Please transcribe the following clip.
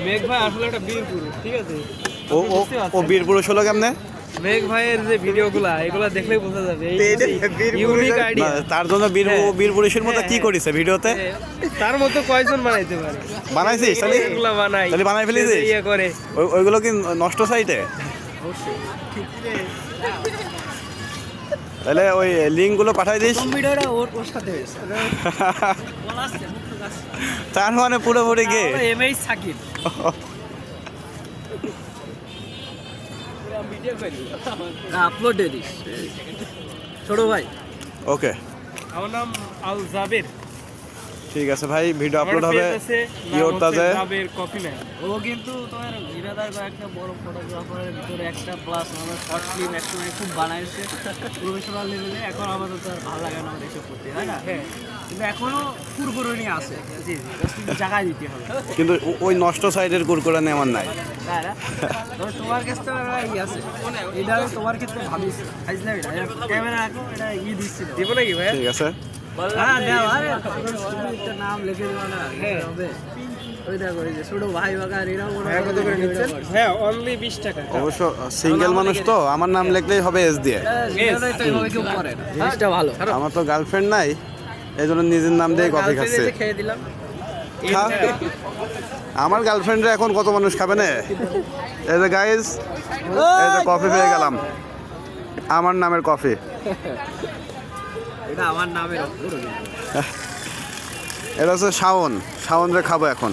মেঘ ভাই আসলে একটা বীর পুরুষ, ঠিক আছে? ও ও ও বীর পুরুষ হলো কেমনে? মেঘ ভাইয়ের যে ভিডিওগুলা এগুলা দেখলেই বোঝা যাবে ইউনিক না, আইডিয়া। তার জন্য হ্যাঁ। বীর পুরুষের মতো হ্যাঁ, কি হ্যাঁ। করেছে ভিডিওতে? তার মতো কয়জন বানাইতে পারে? বানাইছিস তাহলে? এগুলা বানাই, তাহলে বানাই ফেলেছিস? ইয়ে করে ওইগুলো কি নষ্ট সাইটে? তাহলে ওই লিঙ্ক গুলো পাঠাই দিস। ভিডিওটা ওর সাথে হয়েছে। তার মানে পুরোপুরি গে এমএইচ সাকিব আপলোড দিয়ে দিস ছোট ভাই। ওকে, আমার নাম আল জাবের। ঠিক আছে ভাই, ভিডিও আপলোড হবে ইওর তাজে। Jaber coffee man. ও কিন্তু তোমার বিরাদার একটা বড় ফটোগ্রাফারের ভিতরে একটা প্লাস আমার শর্ট ফিল্ম একসময় খুব বানাইছে প্রফেশনাল লেভেলে। এখন আমাদের তো আর ভালো লাগে না আমাদের এসব করতে, তাই না? কিন্তু এখনো কুরকুরনি আছে, জি জায়গায় দিতে হবে। কিন্তু ওই নষ্ট সাইডের কুরকুরা নেওয়ার নাই। তাই না? তবে তোমার কাছে তো ই আছে, এটা আমি তোমার ক্ষেত্রে ভাবিস আইসলাম ক্যামেরা রাখো, এটা ই দিচ্ছি দিব নাকি ভাই? ঠিক আছে, হ্যাঁ দাও, আরে একটা নাম লিখে দেবো না হবে। ওই দেখো এই যে ছোট ভাই বাগার এরাও কত করে নিচ্ছেন? হ্যাঁ অনলি 20 টাকা। অবশ্য সিঙ্গেল মানুষ তো আমার নাম লিখলেই হবে এস দিয়ে। জিনিসটা ভালো। আমার তো গার্লফ্রেন্ড নাই, এই জন্য নিজের নাম দিয়ে কফি খাচ্ছে। খেয়ে দিলাম। খা। আমার গার্লফ্রেন্ডে এখন কত মানুষ খাবে না? এই যে গাইজ, এই যে কফি পেয়ে গেলাম, আমার নামের কফি। এটা আমার নামের এটা হচ্ছে শাওন, শাওন রে খাবো এখন।